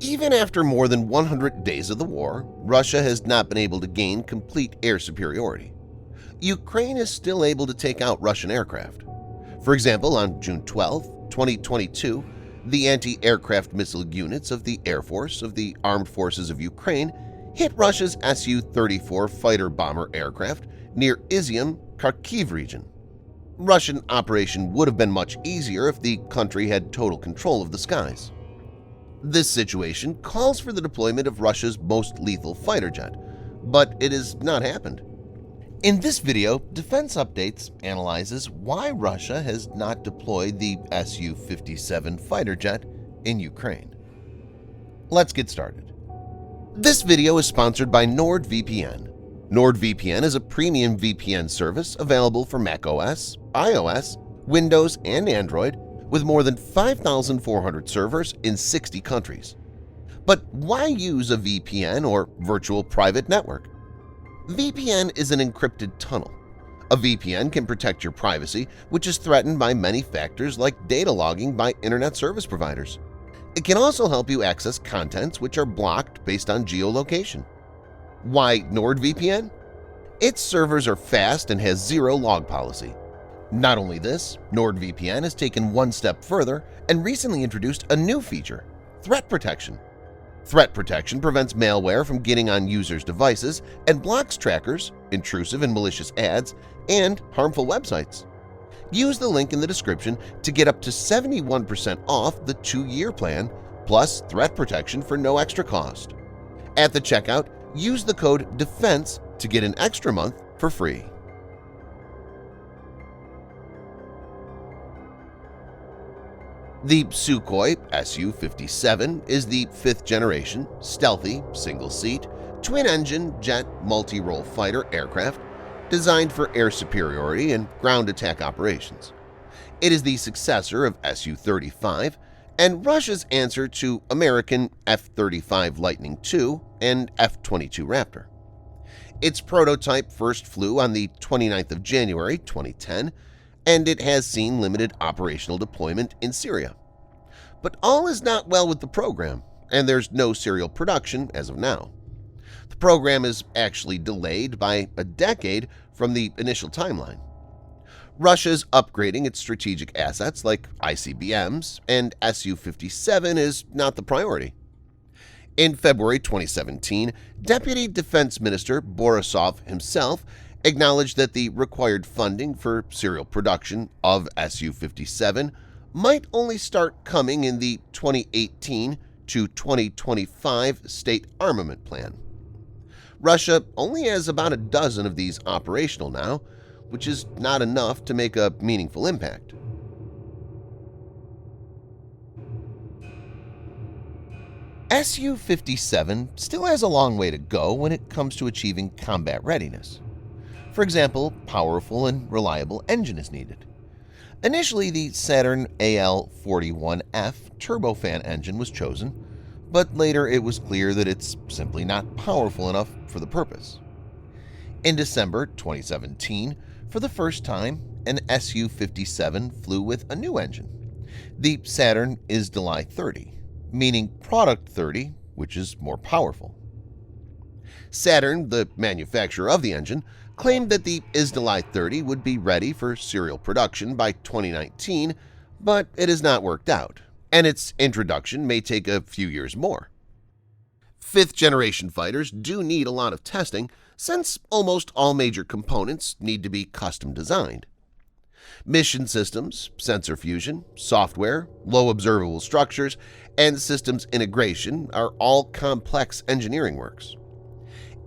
Even after more than 100 days of the war, Russia has not been able to gain complete air superiority. Ukraine is still able to take out Russian aircraft. For example, on June 12, 2022, the anti-aircraft missile units of the Air Force of the Armed Forces of Ukraine hit Russia's Su-34 fighter-bomber aircraft near Izium, Kharkiv Region. Russian operation would have been much easier if the country had total control of the skies. This situation calls for the deployment of Russia's most lethal fighter jet, but it has not happened. In this video, Defense Updates analyzes why Russia has not deployed the Su-57 fighter jet in Ukraine. Let's get started. This video is sponsored by NordVPN. NordVPN is a premium VPN service available for macOS, iOS, Windows, and Android with more than 5,400 servers in 60 countries. But why use a VPN or virtual private network? VPN is an encrypted tunnel. A VPN can protect your privacy, which is threatened by many factors like data logging by internet service providers. It can also help you access contents which are blocked based on geolocation. Why NordVPN? Its servers are fast and has zero log policy. Not only this, NordVPN has taken one step further and recently introduced a new feature, threat protection. Threat protection prevents malware from getting on users' devices and blocks trackers, intrusive and malicious ads, and harmful websites. Use the link in the description to get up to 71% off the 2-year plan plus threat protection for no extra cost. At the checkout, use the code DEFENSE to get an extra month for free. The Sukhoi Su-57 is the 5th-generation, stealthy, single-seat, twin-engine jet multi-role fighter aircraft designed for air superiority and ground attack operations. It is the successor of Su-35 and Russia's answer to American F-35 Lightning II and F-22 Raptor. Its prototype first flew on the 29th of January 2010, and it has seen limited operational deployment in Syria. But all is not well with the program, and there's no serial production as of now. The program is actually delayed by a decade from the initial timeline. Russia's upgrading its strategic assets like ICBMs, and Su-57 is not the priority. In February 2017, Deputy Defense Minister Borisov himself acknowledged that the required funding for serial production of Su-57 might only start coming in the 2018 to 2025 State Armament Plan. Russia only has about a dozen of these operational now, which is not enough to make a meaningful impact. Su-57 still has a long way to go when it comes to achieving combat readiness. For example, powerful and reliable engine is needed. Initially, the Saturn AL-41F turbofan engine was chosen, but later it was clear that it's simply not powerful enough for the purpose. In December 2017, for the first time, an Su-57 flew with a new engine, the Saturn Izium 30, meaning Product 30, which is more powerful. Saturn, the manufacturer of the engine, claimed that the Izium 30 would be ready for serial production by 2019, but it has not worked out, and its introduction may take a few years more. 5th-generation fighters do need a lot of testing, since almost all major components need to be custom designed. Mission systems, sensor fusion, software, low observable structures, and systems integration are all complex engineering works.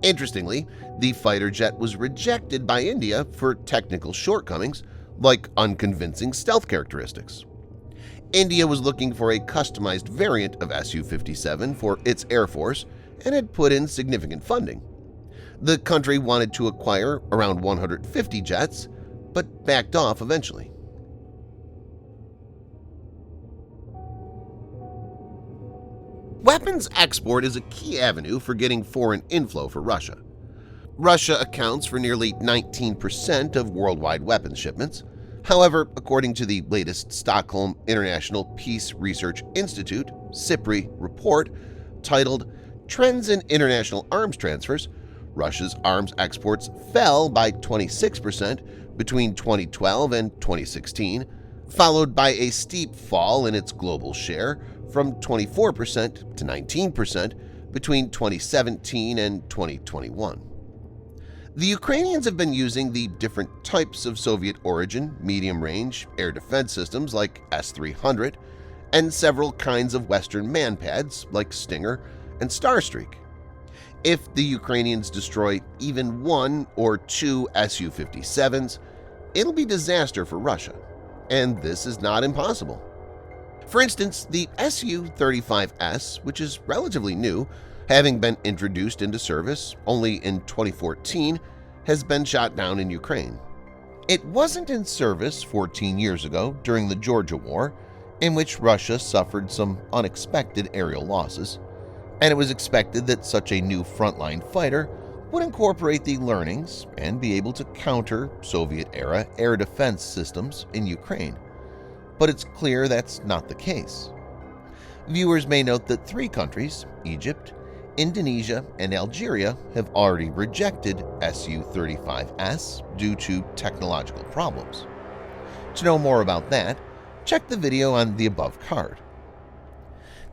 Interestingly, the fighter jet was rejected by India for technical shortcomings like unconvincing stealth characteristics. India was looking for a customized variant of Su-57 for its Air Force and had put in significant funding. The country wanted to acquire around 150 jets, but backed off eventually. Weapons export is a key avenue for getting foreign inflow for Russia. Russia accounts for nearly 19% of worldwide weapons shipments. However, according to the latest Stockholm International Peace Research Institute (SIPRI) report, titled Trends in International Arms Transfers, Russia's arms exports fell by 26% between 2012 and 2016, followed by a steep fall in its global share from 24% to 19% between 2017 and 2021. The Ukrainians have been using the different types of Soviet-origin medium-range air defense systems like S-300 and several kinds of Western manpads like Stinger and Starstreak. If the Ukrainians destroy even one or two Su-57s, it'll be disaster for Russia, and this is not impossible. For instance, the Su-35S, which is relatively new, having been introduced into service only in 2014, has been shot down in Ukraine. It wasn't in service 14 years ago during the Georgia War, in which Russia suffered some unexpected aerial losses, and it was expected that such a new frontline fighter would incorporate the learnings and be able to counter Soviet-era air defense systems in Ukraine. But it's clear that's not the case. Viewers may note that 3 countries, Egypt, Indonesia, and Algeria, have already rejected Su-35S due to technological problems. To know more about that, check the video on the above card.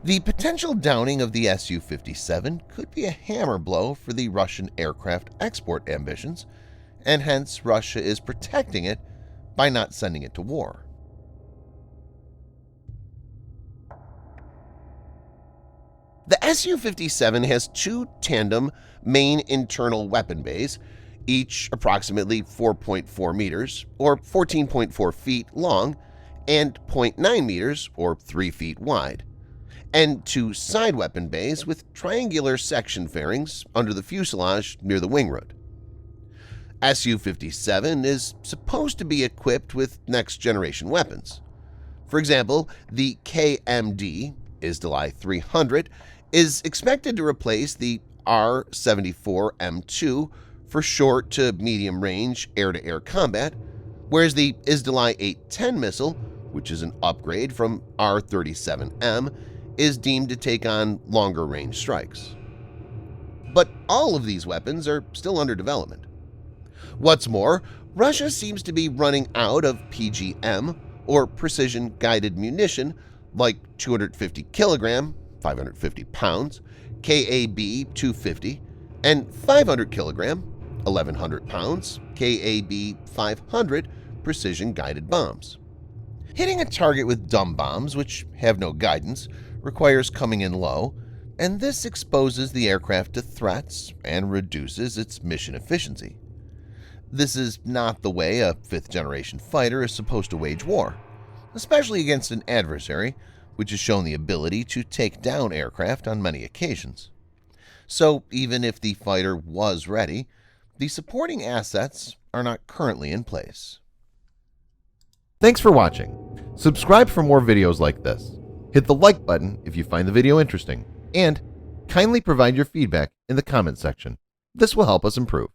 The potential downing of the Su-57 could be a hammer blow for the Russian aircraft export ambitions, and hence Russia is protecting it by not sending it to war. The Su-57 has 2 tandem main internal weapon bays, each approximately 4.4 meters or 14.4 feet long and 0.9 meters or 3 feet wide, and 2 side weapon bays with triangular section fairings under the fuselage near the wing root. Su-57 is supposed to be equipped with next-generation weapons. For example, the KMD Izdalai 300 is expected to replace the R-74M2 for short to medium-range air-to-air combat, whereas the Izdalai 810 missile, which is an upgrade from R-37M, is deemed to take on longer-range strikes. But all of these weapons are still under development. What's more, Russia seems to be running out of PGM, or precision-guided munition, like 250 kilogram, 550 pounds, KAB-250, and 500 kilogram, 1,100 pounds, KAB-500 precision-guided bombs. Hitting a target with dumb bombs, which have no guidance, requires coming in low, and this exposes the aircraft to threats and reduces its mission efficiency. This is not the way a 5th-generation fighter is supposed to wage war, especially against an adversary which has shown the ability to take down aircraft on many occasions. So even if the fighter was ready, the supporting assets are not currently in place. Thanks for watching. Subscribe for more videos like this. Hit the like button if you find the video interesting, and kindly provide your feedback in the comment section. This will help us improve.